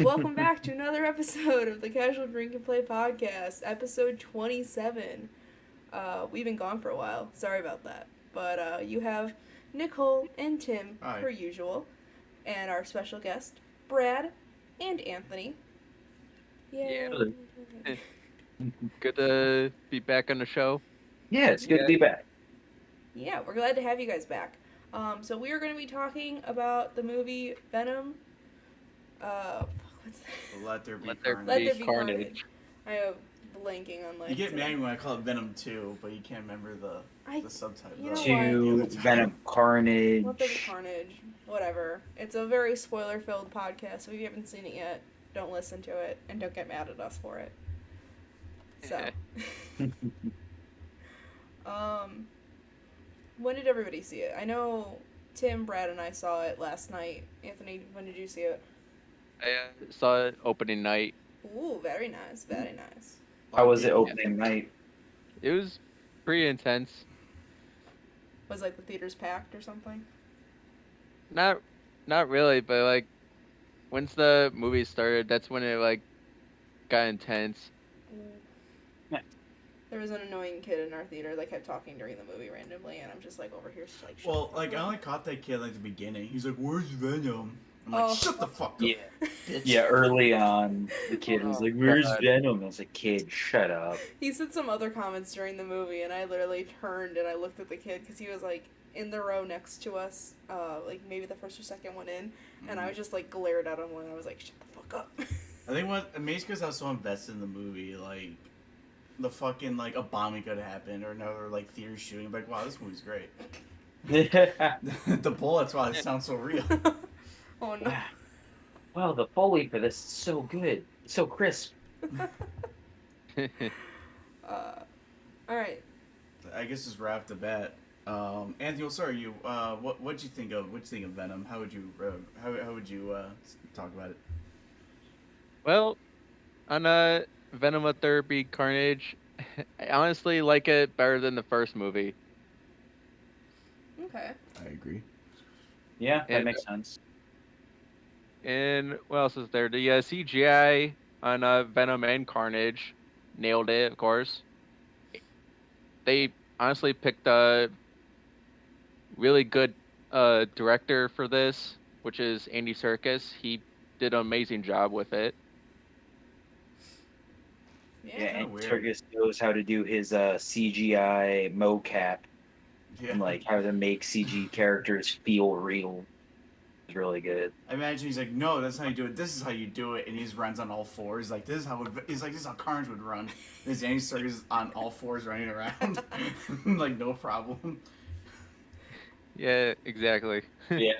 Welcome back to another episode of the Casual Drink and Play podcast, episode 27. We've been gone for a while. Sorry about that. But you have Nicole and Tim, Hi. per usual, and our special guest, Brad and Anthony. Yeah. Yay. Good to be back on the show. Yeah, it's good to be back. Yeah, we're glad to have you guys back. So we are going to be talking about the movie Venom. What's that? Let there be Let there carnage. Let there be Carnage. carnage. I am blanking on You get mad when I call it Venom 2, but you can't remember the subtitle. you know To what? Venom Carnage. Let there be carnage. Whatever. It's a very spoiler-filled podcast, so if you haven't seen it yet, don't listen to it, and don't get mad at us for it. So, when did everybody see it? I know Tim, Brad, and I saw it last night. Anthony, when did you see it? I saw it opening night. Ooh, very nice, very nice. How was it opening night? It was pretty intense. Was like the theaters packed or something? Not really, but like once the movie started, that's when it like got intense. Ooh. There was an annoying kid in our theater that kept talking during the movie randomly, and I'm just like over here, just like. Shut Well, the fuck like, I up. only caught that kid like the beginning. He's like, "Where's Venom?" I'm like, Oh. "Shut the fuck up." Yeah. Bitch. Yeah, early on, the kid was like, "Where's God. Venom?" I was like, "Kid, shut up." He said some other comments during the movie, and I literally turned and I looked at the kid because he was like in the row next to us, like maybe the first or second one in, and I was just like glared at him and I was like, "Shut the fuck up." I think what amazed because I was so invested in the movie, like the fucking like a bombing could have happened or another like theater shooting. I'm like, wow, this movie's great. The bullets, wow, it sounds so real. Oh no. Wow, the Foley for this is so good. It's so crisp. All right. I guess just right off the bat, Anthony, we'll start you. What'd you think of Venom? How would you talk about it? Well, on Venom Let There Be Carnage, I honestly like it better than the first movie. Okay. I agree. Yeah, that And makes sense. and what else is there? The CGI on Venom and Carnage nailed it, of course. They honestly picked a really good director for this, which is Andy Serkis. He did an amazing job with it. Yeah. Yeah, and weird. Turgis knows how to do his CGI mocap Yeah. and like how to make CG characters feel real. It's really good. I imagine he's like, no, that's how you do it. This is how you do it, and he just runs on all fours. Like this is how this is how Carnage would run. This Andy Serkis on all fours running around, like no problem. Yeah, exactly. Yeah.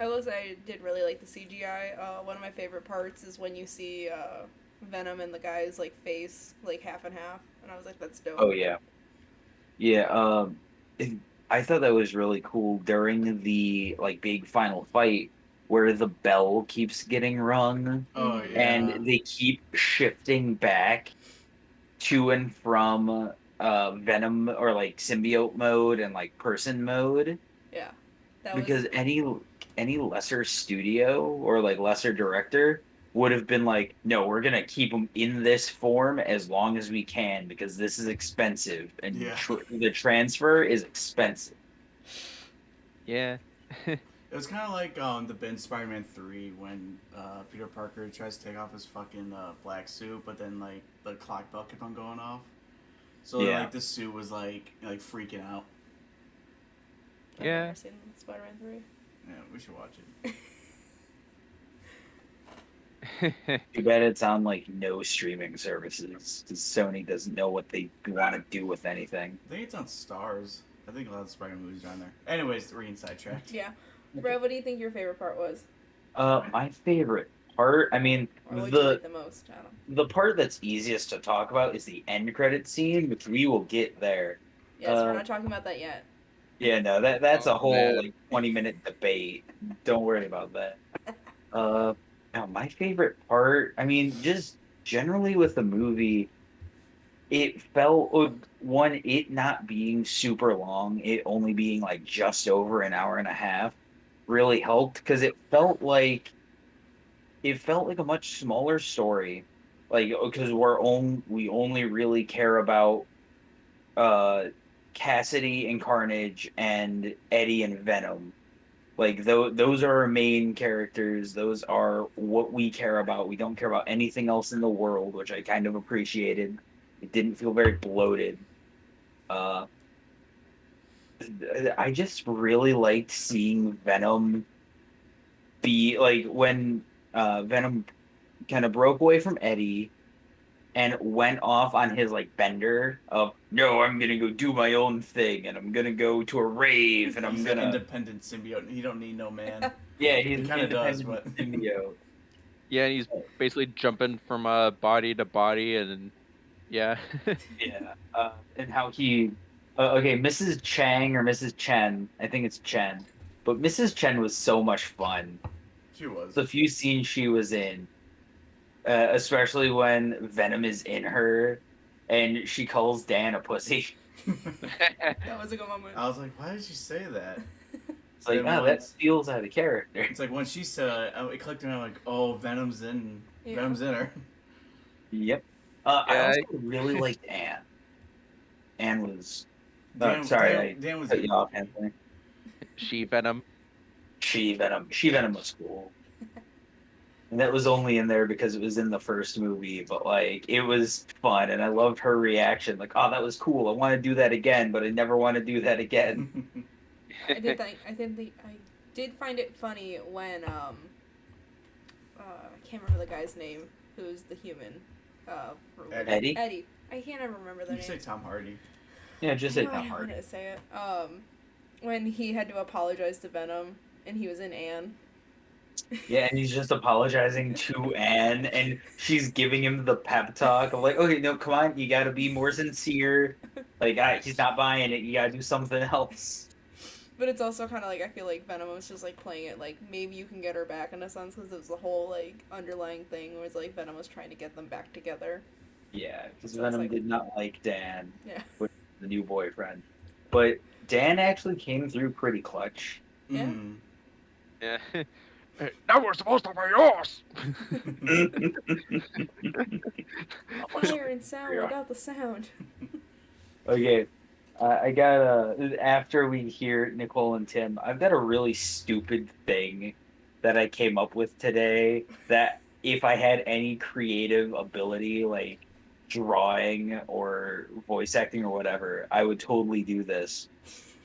I will say I did really like the CGI. One of my favorite parts is when you see Venom and the guy's like face like half and half, and I was like, that's dope. Oh yeah. Yeah, I thought that was really cool during the like big final fight where the bell keeps getting rung Oh Mhm. yeah. and they keep shifting back to and from Venom or like symbiote mode and like person mode Yeah. That because was. any lesser studio or like lesser director would have been like, no, we're gonna keep them in this form as long as we can because this is expensive and Yeah. the transfer is expensive. Yeah. It was kind of like the Ben Spider-Man 3 when Peter Parker tries to take off his fucking black suit, but then like the clock bell kept on going off. So Yeah. like the suit was like freaking out. I've Yeah. never seen Spider-Man 3. Yeah, we should watch it. Too bad it's on like no streaming services because Sony doesn't know what they want to do with anything. I think it's on Stars. I think a lot of Spider-Man movies are on there. Anyways, we're getting sidetracked. Yeah. Brad, what do you think your favorite part was? My favorite part, I mean, Or what did you like the most? I don't know. the part that's easiest to talk about is the end credit scene, which we will get there. Yes, we're not talking about that yet. Yeah, no, that's a Oh, whole man. like 20-minute debate. Don't worry about that. Now my favorite part, I mean, just generally with the movie, it felt one, it not being super long, it only being like just over an hour and a half, really helped because it felt like it felt like a much smaller story, like because we only really care about uh Cassidy and Carnage and Eddie and Venom. Like those are our main characters. Those are what we care about. We don't care about anything else in the world, which I kind of appreciated. It didn't feel very bloated. Uh, I just really liked seeing Venom be like when Venom kind of broke away from Eddie and went off on his like bender of no, I'm gonna go do my own thing and I'm gonna go to a rave and I'm He's an gonna independent symbiote. He don't need no man. yeah, he's He an kind of does, independent but symbiote. Yeah, and he's basically jumping from body to body, and yeah. Yeah, and how he okay, Mrs. Chang or Mrs. Chen, I think it's Chen, but Mrs. Chen was so much fun. she was. The few scenes she was in, especially when Venom is in her, and she calls Dan a pussy. That was a good moment. I was like, why did she say that? It's like, Then oh, that once- feels out of character. It's like when she said it clicked in. I'm like, oh, Venom's in. Yeah. Venom's in her. Yep. I Yeah, also really liked Anne. Anne was. Dan was cut you evil. off, Anthony. She Venom. She Venom was cool. And that was only in there because it was in the first movie, but like it was fun and I loved her reaction. Like, oh, that was cool. I want to do that again, but I never want to do that again. I did find it funny when I can't remember the guy's name who's the human. Eddie? Eddie. I can't ever remember You their can name. say Tom Hardy. Yeah, just say I Tom don't Hardy. want to say it. When he had to apologize to Venom and he was in Anne. Yeah, and he's just apologizing to Anne, and she's giving him the pep talk of like, okay, no, come on, you gotta be more sincere. Like, he's not buying it. You gotta do something else. But it's also kind of like I feel like Venom was just like playing it like maybe you can get her back in a sense because it was the whole like underlying thing was like Venom was trying to get them back together. Yeah, because So it's Venom like- did not like Dan, Yeah. with the new boyfriend, but Dan actually came through pretty clutch. Yeah. Mm. Yeah. That was supposed to be yours. Fire and sound without the sound. Okay, I got after we hear Nicole and Tim, I've got a really stupid thing that I came up with today that if I had any creative ability, like drawing or voice acting or whatever, I would totally do this.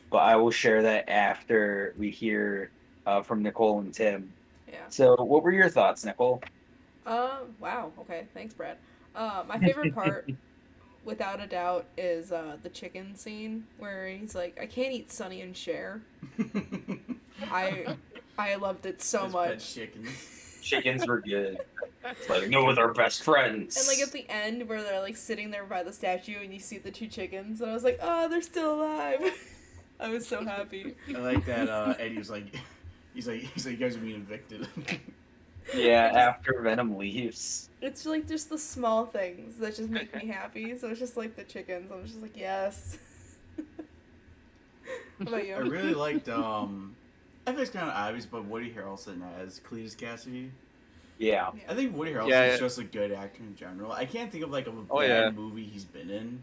But I will share that after we hear from Nicole and Tim. Yeah. So, what were your thoughts, Nicole? Wow. Okay. Thanks, Brad. My favorite part, without a doubt, is the chicken scene where he's like, "I can't eat Sonny and Cher." I loved it so His much. pet chickens. Chickens were good. It's like, no, with our best friends. And like at the end where they're like sitting there by the statue and you see the two chickens and I was like, oh, they're still alive. I was so happy. I like that Eddie was like, he's like, you guys are being evicted. Yeah, after Venom leaves. It's like just the small things that just make me happy. So it's just like the chickens. I was just like, yes. What about you? I really liked I think it's kind of obvious, but Woody Harrelson as Cletus Cassidy. Yeah. I think Woody Harrelson Yeah, is yeah. just a good actor in general. I can't think of like a bad Oh, yeah. movie he's been in,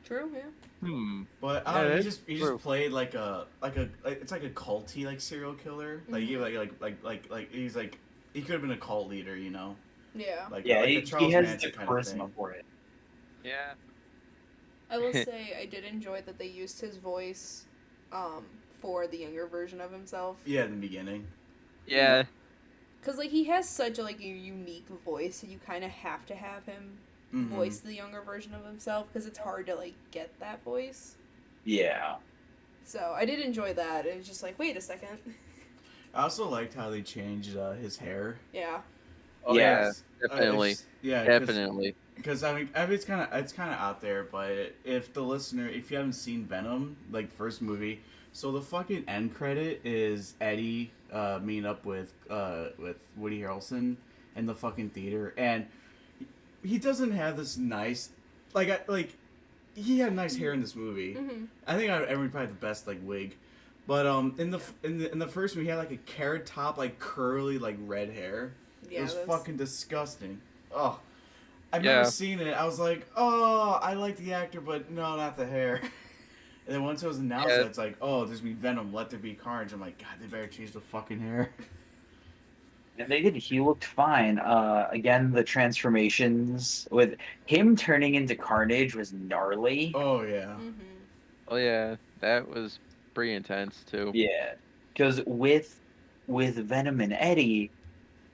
True, yeah. but Yeah, he that's just true. played like it's like a culty like serial killer. Like he like he's like he could have been a cult leader, you know. Yeah. Like Yeah, like he a Charles has Manson the kind of charisma thing. for it. Yeah. I will say I did enjoy that they used his voice for the younger version of himself. Yeah, in the beginning. Yeah. Because, like, he has such a unique voice, and you kind of have to have him Mhm. voice the younger version of himself, because it's hard to, like, get that voice. Yeah. So, I did enjoy that. It was just like, wait a second. I also liked how they changed his hair. Yeah. Oh, Yeah, yeah. Definitely. Yeah, Definitely. Because I mean, it's kind of out there, but if the listener, if you haven't seen Venom, like the first movie, so the fucking end credit is Eddie meeting up with Woody Harrelson in the fucking theater, and he doesn't have this nice, he had nice hair in this movie. Mm-hmm. I think everyone probably had the best like wig, but in the first movie he had like a carrot top, like curly like red hair. Yeah, it was that's... fucking disgusting. Oh, I've Yeah. never seen it. I was like, oh, I like the actor, but no, not the hair. And then once it was announced Yeah. that it's like, oh, there's gonna be Venom, let there be Carnage. I'm like, God, they better change the fucking hair. And they did. He looked fine. Again, the transformations with him turning into Carnage was gnarly. Oh yeah. Mm-hmm. Oh yeah, that was pretty intense too. Yeah, because with Venom and Eddie,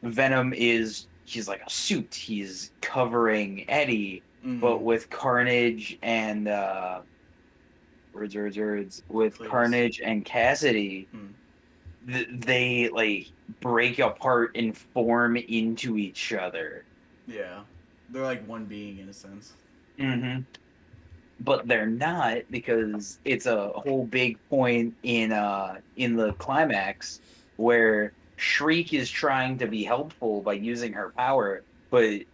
Venom is he's like a suit. He's covering Eddie, but Mm-hmm. with Carnage and with Cletus. Carnage and Cassidy, Mm. they like break apart and form into each other. Yeah. They're like one being in a sense. Mm-hmm. But they're not because it's a whole big point in the climax where Shriek is trying to be helpful by using her power, but it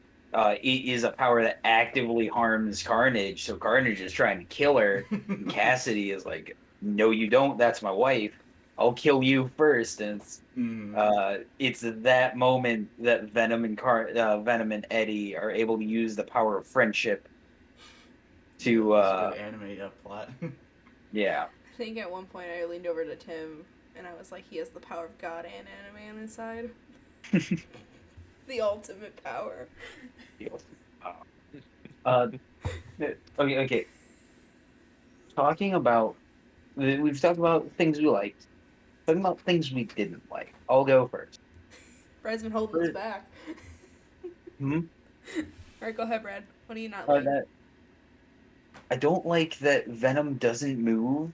is a power that actively harms Carnage. So Carnage is trying to kill her, and Cassidy is like, "No, you don't. That's my wife. I'll kill you first." And Mm. it's that moment that Venom and Eddie are able to use the power of friendship to It's a good anime plot. yeah. I think at one point I leaned over to Tim and I was like, he has the power of God and anime on his side. The ultimate power. Uh, okay. Talking about we've talked about things we liked. Talking about things we didn't like. I'll go first. Brad's been holding us back. Hmm? Alright, go ahead, Brad. What do you not like? I don't like that Venom doesn't move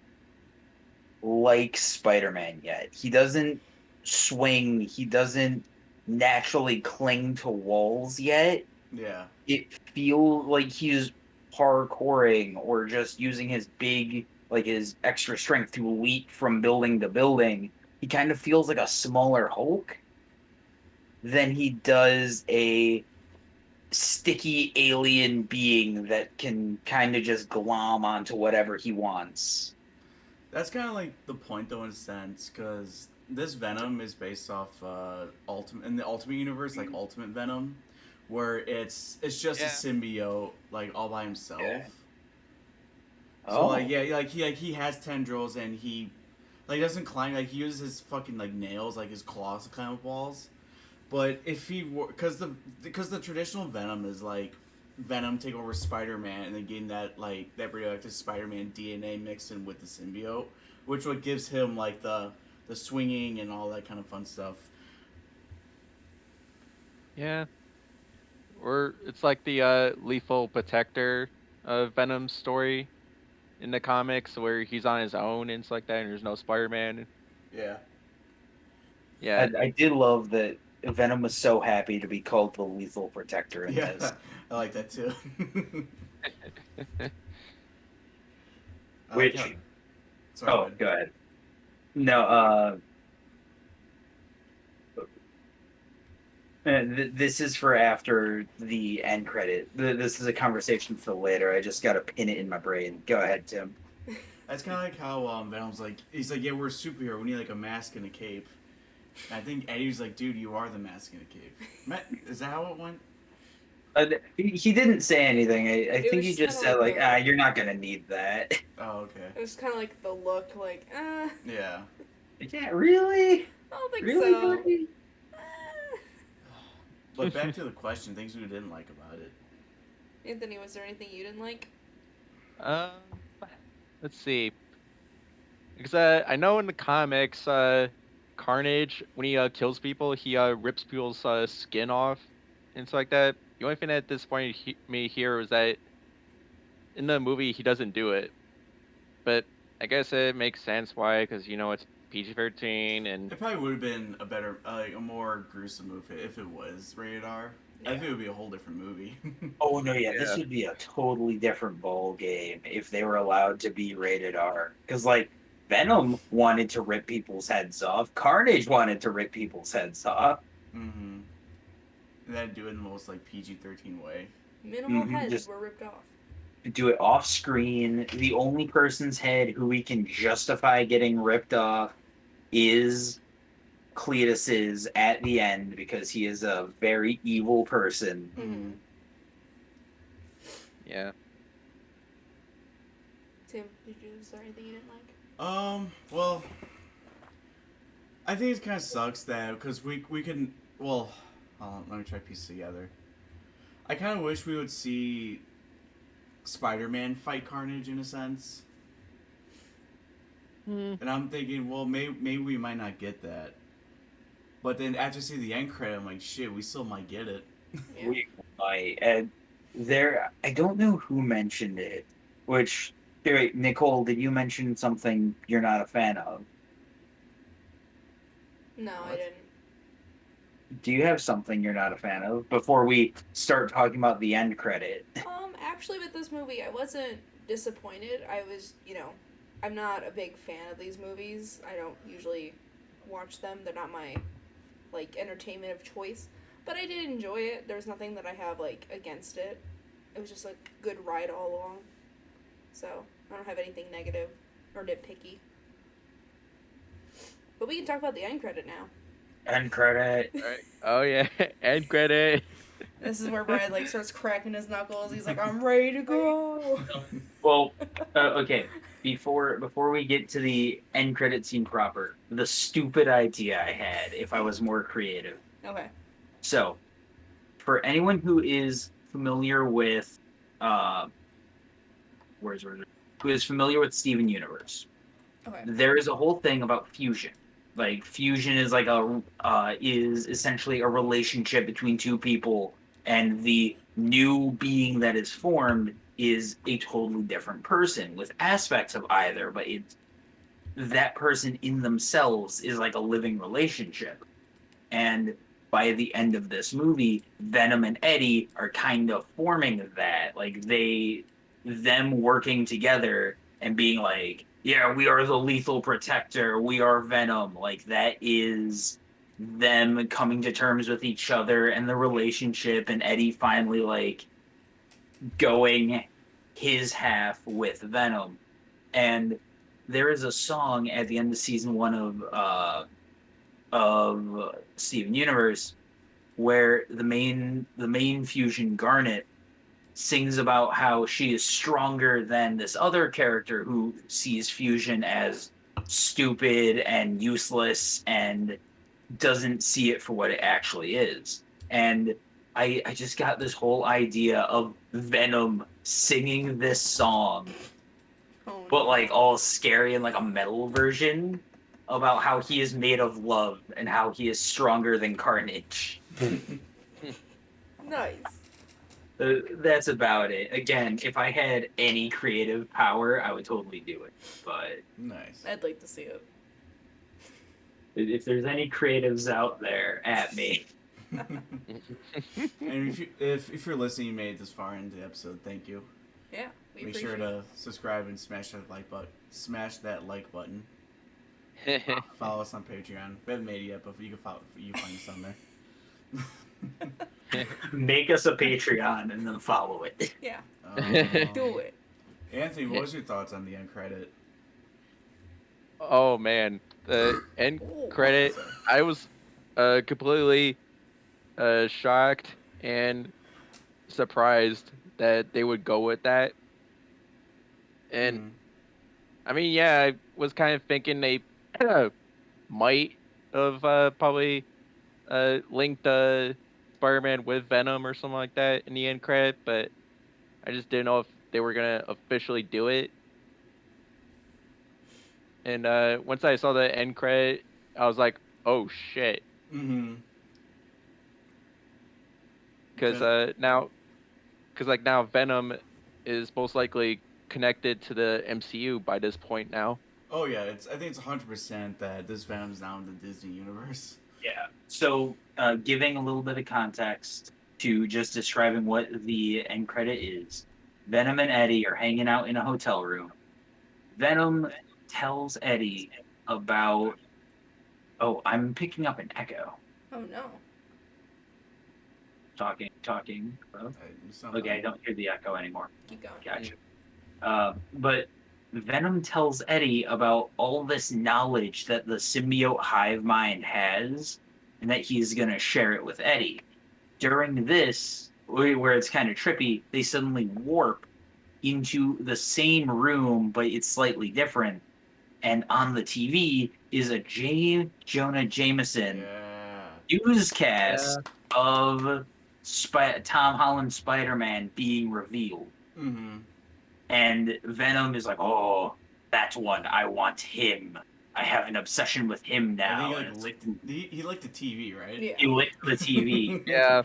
like Spider-Man yet. He doesn't swing. He doesn't naturally cling to walls yet. Yeah. It feels like he's parkouring or just using his big, like his extra strength to leap from building to building. He kind of feels like a smaller Hulk than he does a sticky alien being that can kind of just glom onto whatever he wants. That's kind of like the point, though, in a sense, because this Venom is based off Ultimate in the Ultimate Universe, like Ultimate Venom, where it's just a symbiote, like all by himself. Yeah. So like he has tendrils and he like doesn't climb, like he uses his fucking like nails, like his claws to climb up walls. But if he were, because the traditional Venom is like Venom take over Spider-Man and then getting that like that radioactive Spider-Man DNA mixed in with the symbiote, which what gives him like the swinging and all that kind of fun stuff. Yeah. Or it's like the lethal protector of Venom's story in the comics where he's on his own and stuff like that and there's no Spider-Man. Yeah. Yeah. I did love that Venom was so happy to be called the lethal protector in Yeah, this. I like that too. Which Sorry, go ahead. No, this is for after the end credit. This is a conversation for later. I just got to pin it in my brain. Go ahead, Tim. That's kind of like how Venom's like, he's like, yeah, we're a superhero. We need like a mask and a cape. And I think Eddie's like, dude, you are the mask and a cape. Is that how it went? He didn't say anything. I think he just said like, like you're not gonna need that. Oh, okay. It was kind of like the look, like, Yeah. Yeah, really? I don't think Really, so. buddy? But back to the question, things we didn't like about it. Anthony, was there anything you didn't like? Let's see. Because I know in the comics, Carnage, when he kills people, he rips people's skin off and stuff like that. The only thing that disappointed me here was that in the movie he doesn't do it. But I guess it makes sense why, because it's PG-13 and It probably would have been a better, a more gruesome movie if it was rated R. I think it would be a whole different movie. Oh no, yeah, this would be a totally different ball game if they were allowed to be rated R. Because like Venom wanted to rip people's heads off, Carnage wanted to rip people's heads off. Mm-hmm. And then do it in the most like PG-13 way. Minimal heads were ripped off. Do it off screen. The only person's head who we can justify getting ripped off is Cletus is at the end because he is a very evil person. Mm-hmm. Yeah. Tim, is there anything you didn't like? Well, I think it kind of sucks that because we can. Well, let me try to piece it together. I kind of wish we would see Spider-Man fight Carnage in a sense. And I'm thinking, well, maybe we might not get that. But then after seeing the end credit, I'm like, shit, we still might get it. Yeah. We might. And I don't know who mentioned it, which, wait, Nicole, did you mention something you're not a fan of? No, I What? didn't. Do you have something you're not a fan of before we start talking about the end credit? Actually, with this movie, I wasn't disappointed. I was, I'm not a big fan of these movies. I don't usually watch them. They're not my, entertainment of choice. But I did enjoy it. There's nothing that I have, against it. It was just a good ride all along. So, I don't have anything negative or nitpicky. But we can talk about the end credit now. End credit. Right. Oh yeah, end credit. This is where Brad, starts cracking his knuckles. He's like, I'm ready to go. Well, okay. Before we get to the end credit scene proper, the stupid idea I had if I was more creative. Okay. So, for anyone who is familiar with, who is familiar with Steven Universe, Okay. there is a whole thing about fusion. Like fusion is is essentially a relationship between two people, and the new being that is formed is a totally different person with aspects of either, but it's that person in themselves is like a living relationship. And by the end of this movie, Venom and Eddie are kind of forming that. Them working together and being like, yeah, we are the lethal protector, we are Venom. Like, that is them coming to terms with each other and the relationship, and Eddie finally, going his half with Venom. And there is a song at the end of season 1 of Steven Universe where the main fusion, Garnet, sings about how she is stronger than this other character who sees fusion as stupid and useless and doesn't see it for what it actually is. And I just got this whole idea of Venom singing this song, Oh, but no. all scary and like a metal version about how he is made of love and how he is stronger than Carnage. Nice. That's about it. Again, if I had any creative power, I would totally do it. But Nice. I'd like to see it. if there's any creatives out there, at me. And if you're listening, you made it this far into the episode, thank you. Yeah, we Make appreciate sure it. to subscribe and smash that like button. Follow us on Patreon. We haven't made it yet, but you can find us on there. Make us a Patreon and then follow it. Yeah, Um, do it. Anthony, what was your thoughts on the end credit? Oh man, the end Ooh. credit. Sorry. I was completely shocked and surprised that they would go with that. And I mean, yeah, I was kind of thinking they might have probably linked Spider-Man with Venom or something like that in the end credit, but I just didn't know if they were gonna officially do it. And once I saw the end credit, I was like, "Oh shit!" Mm-hmm. Because now Venom is most likely connected to the MCU by this point now. Oh yeah, I think it's 100% that this Venom's now in the Disney universe. Yeah. So, giving a little bit of context to just describing what the end credit is, Venom and Eddie are hanging out in a hotel room. Venom tells Eddie about. Oh, I'm picking up an echo. Oh no. Talking. Oh. You sound Okay, I fine. don't hear the echo anymore. Keep going. Gotcha. But Venom tells Eddie about all this knowledge that the symbiote hive mind has, and that he's going to share it with Eddie. During this, where it's kind of trippy, they suddenly warp into the same room, but it's slightly different. And on the TV is a J. Jonah Jameson newscast of Tom Holland Spider-Man being revealed. Mm-hmm. And Venom is like, oh, that's one. I want him. I have an obsession with him now. I think he licked the TV, right? Yeah. He licked the TV. Yeah.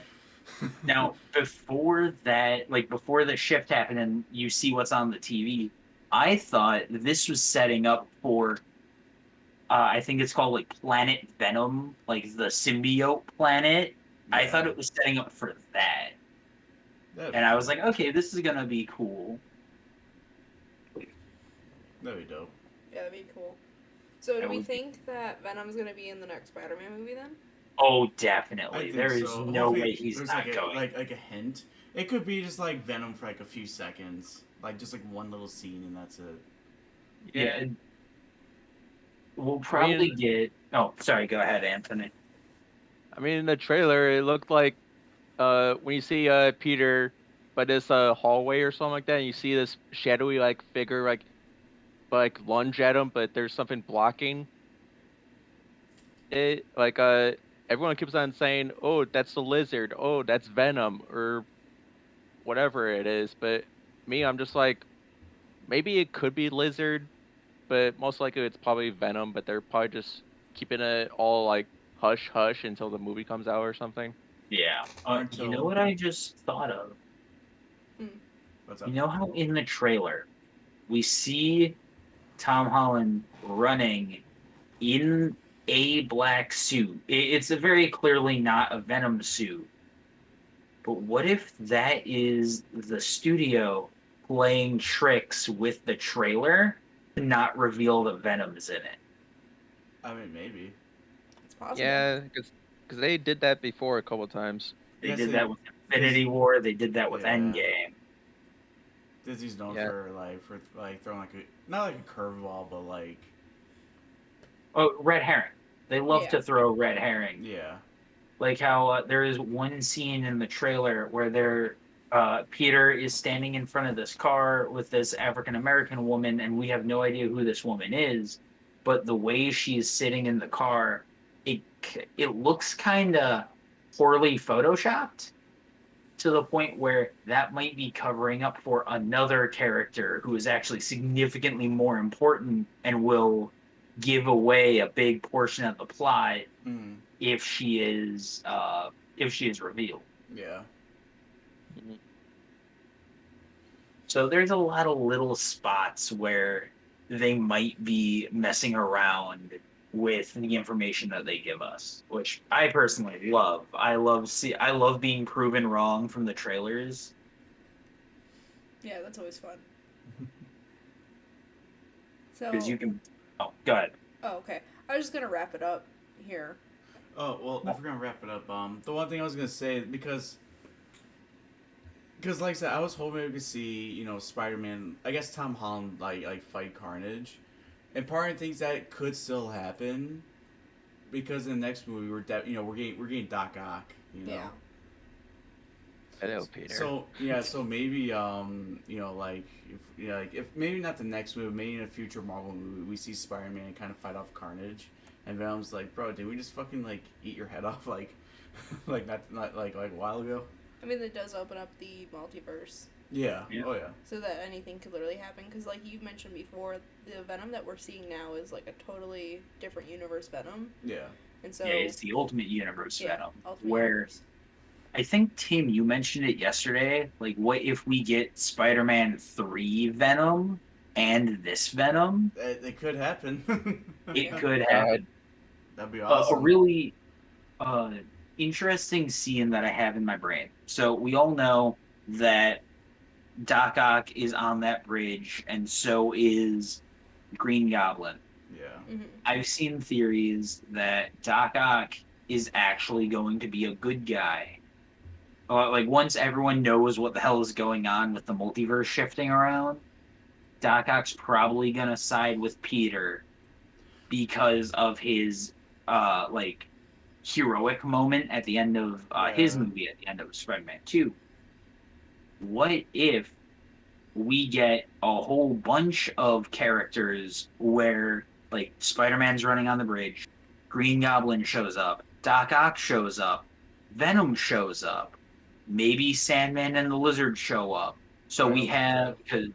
Now, before that, like before the shift happened and you see what's on the TV, I thought this was setting up for, I think it's called like Planet Venom, like the symbiote planet. Yeah. I thought it was setting up for that. And I was like, okay, this is going to be cool. That'd be dope. Yeah, that'd be cool. So do we think that Venom's going to be in the next Spider-Man movie then? Oh, definitely. I There is so. no Hopefully way he's not like going. Like a hint. It could be just like Venom for like a few seconds, like just like one little scene, and that's it. Yeah. We'll probably get. Oh, sorry. Go ahead, Anthony. I mean, in the trailer, it looked like when you see Peter by this hallway or something like that, and you see this shadowy like figure like lunge at him, but there's something blocking it. Like everyone keeps on saying, "Oh, that's the lizard. Oh, that's Venom," or whatever it is. But me, I'm just like, maybe it could be lizard, but most likely it's probably Venom. But they're probably just keeping it all like hush hush until the movie comes out or something. Yeah. You know what I just thought of? What's up? You know how in the trailer we see Tom Holland running in a black suit. It's a very clearly not a Venom suit. But what if that is the studio playing tricks with the trailer to not reveal that Venom's in it? I mean, maybe. It's possible. Yeah, because they did that before a couple of times. They did that with Infinity War. They did that with Endgame. Disney's known for throwing like not like a curveball, but like red herring. They love to throw red herring. Yeah. Like how there is one scene in the trailer where Peter is standing in front of this car with this African American woman, and we have no idea who this woman is. But the way she's sitting in the car, it looks kind of poorly photoshopped, to the point where that might be covering up for another character who is actually significantly more important and will give away a big portion of the plot if she is revealed. Yeah. So there's a lot of little spots where they might be messing around with the information that they give us, which I personally love. I love being proven wrong from the trailers. Yeah, that's always fun. So. Because you can. Oh, go ahead. Oh, okay. I was just gonna wrap it up here. Oh well, if we're gonna wrap it up, the one thing I was gonna say because like I said, I was hoping we could see Spider-Man. I guess Tom Holland like fight Carnage. And part of me thinks that could still happen, because in the next movie we're getting Doc Ock. Yeah. Hello, Peter. So maybe if maybe not the next movie, maybe in a future Marvel movie, we see Spider-Man kind of fight off Carnage, and Venom's like, bro, did we just fucking like eat your head off like not like a while ago? I mean, that does open up the multiverse. Yeah. Oh yeah. So that anything could literally happen, because like you mentioned before, the Venom that we're seeing now is like a totally different universe Venom. Yeah. And so it's the Ultimate Universe Venom, Ultimate Universe. I think, Tim, you mentioned it yesterday. Like, what if we get Spider-Man 3 Venom and this Venom? It could happen. It could happen. That'd be awesome. A really interesting scene that I have in my brain. So we all know that Doc Ock is on that bridge, and so is Green Goblin. Yeah. Mm-hmm. I've seen theories that Doc Ock is actually going to be a good guy. Like, once everyone knows what the hell is going on with the multiverse shifting around, Doc Ock's probably gonna side with Peter because of his like heroic moment at the end of his Yeah. movie, at the end of Spider-Man 2. What if we get a whole bunch of characters where like Spider-Man's running on the bridge, Green Goblin shows up, Doc Ock shows up, Venom shows up, maybe Sandman and the Lizard show up. So I we hope so, have too.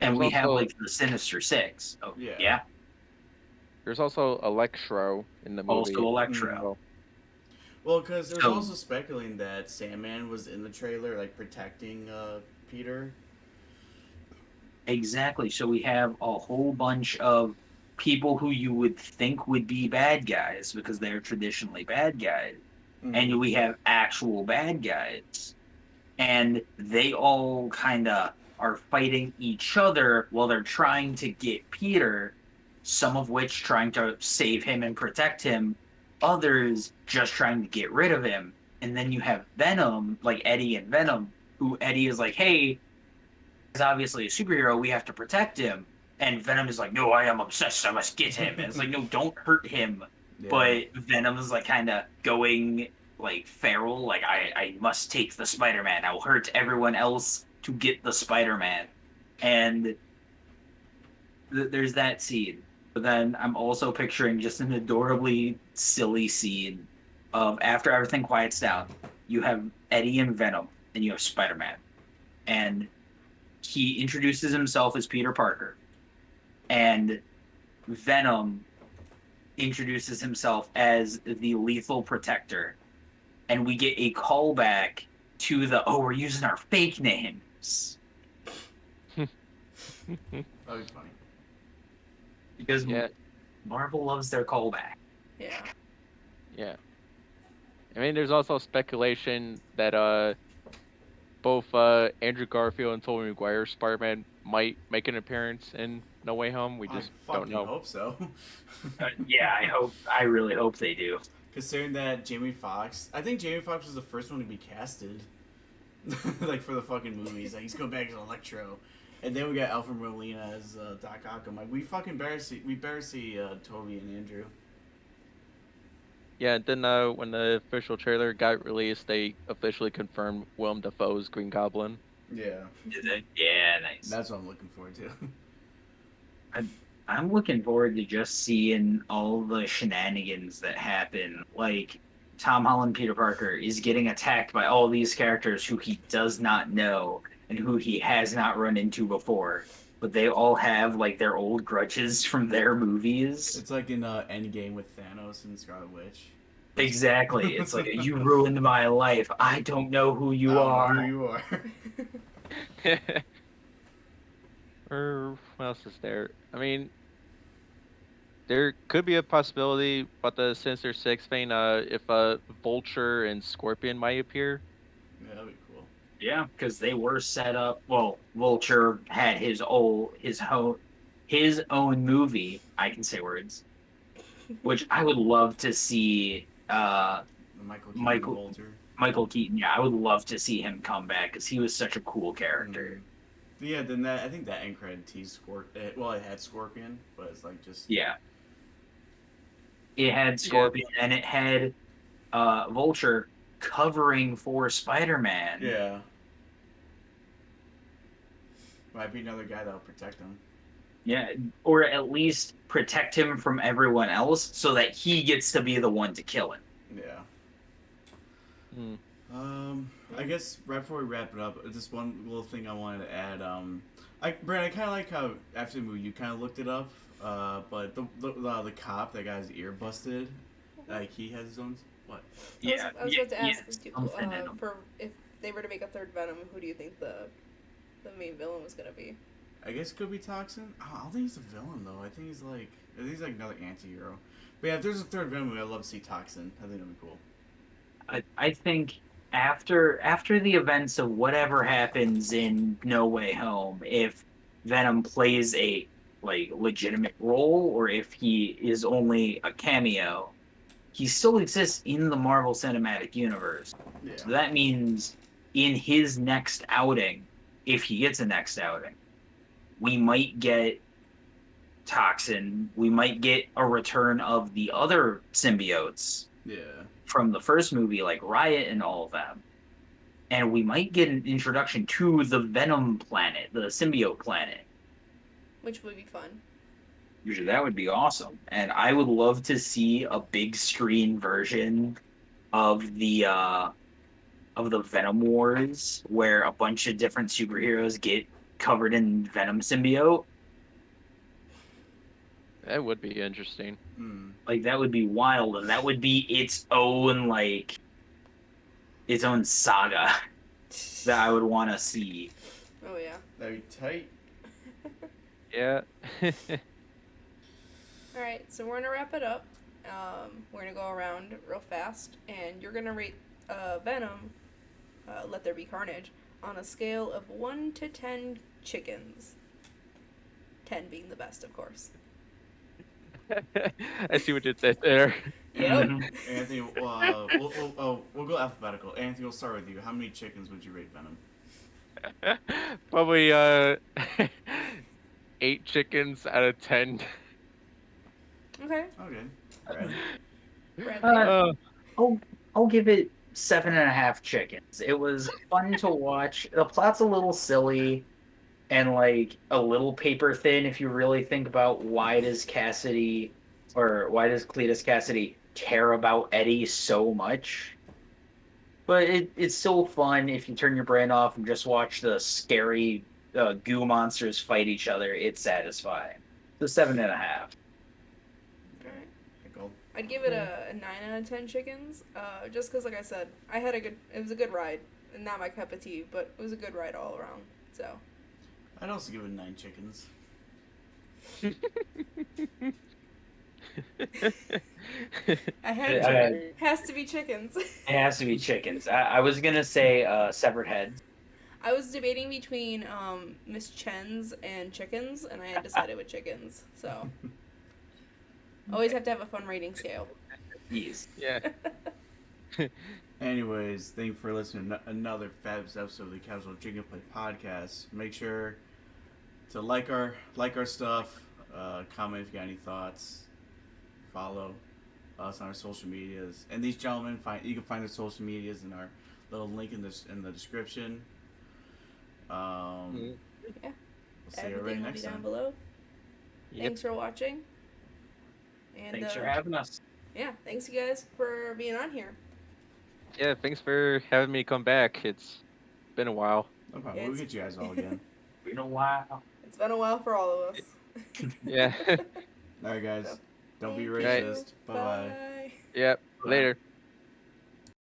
and There's we have also like the Sinister Six. Oh Yeah. yeah, there's also Electro in the movie. also Electro. Well, Well, because there's So- also speculating that Sandman was in the trailer, like protecting Peter. Exactly. So we have a whole bunch of people who you would think would be bad guys because they're traditionally bad guys. And we have actual bad guys. And they all kind of are fighting each other while they're trying to get Peter, some of which trying to save him and protect him, others just trying to get rid of him. And then you have Venom, like Eddie and Venom, who Eddie is like, hey, he's obviously a superhero, we have to protect him. And Venom is like, no, I am obsessed, I must get him. And it's like, no, don't hurt him. Yeah. But Venom is like kind of going like feral, like I must take the Spider-Man. I'll hurt everyone else to get the Spider-Man. And there's that scene. But then I'm also picturing just an adorably silly scene of after everything quiets down, you have Eddie and Venom, and you have Spider-Man. And he introduces himself as Peter Parker. And Venom introduces himself as the Lethal Protector. And we get a callback to the, oh, we're using our fake names. That'd be funny. Because yeah, Marvel loves their callback. Yeah. yeah. I mean, there's also speculation that both Andrew Garfield and Tobey Maguire's Spider-Man might make an appearance in No Way Home. We just I don't fucking know. hope so. Yeah, I really hope they do. Considering that Jamie Foxx, I think Jamie Foxx was the first one to be casted, like for the fucking movies. Like he's going back as Electro, and then we got Alfred Molina as Doc Ock. I'm like, we better see Toby and Andrew. Yeah, then when the official trailer got released, they officially confirmed Willem Dafoe's Green Goblin. Yeah, Yeah, nice. that's what I'm looking forward to. I'm looking forward to just seeing all the shenanigans that happen. Like, Tom Holland Peter Parker is getting attacked by all these characters who he does not know and who he has not run into before. But they all have, like, their old grudges from their movies. It's like in Endgame with Thanos and Scarlet Witch. Exactly. It's like, you ruined my life. I don't know who you I don't know are. who you are. Or what else is there? I mean, there could be a possibility about the Sinister Six thing. If Vulture and Scorpion might appear. Yeah, that'd be cool. Yeah, because they were set up. Well, Vulture had his own movie. I can say words, which I would love to see. Walter. Michael Keaton. Yeah, I would love to see him come back because he was such a cool character. Yeah, then I think that end credit teased Scorpion. Well, it had Scorpion, but it's like just Yeah, it had Scorpion and it had Vulture covering for Spider-Man. yeah. Might be another guy that'll protect him. Yeah, or at least protect him from everyone else so that he gets to be the one to kill him. Yeah. Hmm. I guess right before we wrap it up, just one little thing I wanted to add. Brad, I kind of like how after the movie you kind of looked it up, but the cop that got his ear busted, like he has his own what? Yeah, I was about to ask something in 'em. for if they were to make a third Venom, who do you think the main villain was gonna be? I guess it could be Toxin. I don't think he's a villain though. I think he's like another anti-hero. But yeah, if there's a third Venom movie, I'd love to see Toxin. I think that'd be cool. I think after the events of whatever happens in No Way Home, if Venom plays a like legitimate role or if he is only a cameo, he still exists in the Marvel Cinematic Universe. Yeah. So that means in his next outing, if he gets a next outing, we might get Toxin. We might get a return of the other symbiotes Yeah. from the first movie, like Riot and all of them. And we might get an introduction to the Venom planet, the symbiote planet. Which would be fun. Usually that would be awesome. And I would love to see a big screen version of the Venom Wars where a bunch of different superheroes get covered in Venom symbiote. That would be interesting. Like that would be wild, and that would be its own saga that I would want to see. Oh yeah. That'd be tight. Yeah. All right, so we're gonna wrap it up. We're gonna go around real fast, and you're gonna rate Venom, Let There Be Carnage, on a scale of 1 to 10 chickens. 10 being the best, of course. I see what you did there. Yep. Anthony, we'll go alphabetical. Anthony, we'll start with you. How many chickens would you rate Venom? Probably 8 chickens out of 10. Okay. Okay. Right. Bradley. I'll give it 7.5 chickens. It was fun to watch. The plot's a little silly and like a little paper thin if you really think about why does Cletus Cassidy care about Eddie so much. But it's still fun if you turn your brain off and just watch the scary goo monsters fight each other. It's satisfying. So 7.5. Alright. I'd give it a 9 out of 10 chickens. Just because, like I said, it was a good ride. And not my cup of tea, but it was a good ride all around. So. I'd also give it 9 chickens. Has to be chickens. It has to be chickens. I was gonna say severed heads. I was debating between Miss Chen's and chickens, and I had decided with chickens. So always have to have a fun rating scale. Yes. Yeah. Anyways, thank you for listening to another fabulous episode of the Casual Chicken Play podcast. Make sure to like our stuff, comment if you got any thoughts, follow us on our social medias, and these gentlemen you can find their social medias in our little link in the description. Yeah. We'll see Everything everybody will next be down time. below. Yep. Thanks for watching. And Thanks for having us. Yeah, thanks you guys for being on here. Yeah, thanks for having me come back. It's been a while. No problem. We'll get you guys all again. Been a while. It's been a while for all of us. Yeah. All right, guys. Don't be Thank racist. you. Bye-bye. Bye. Yep. Later.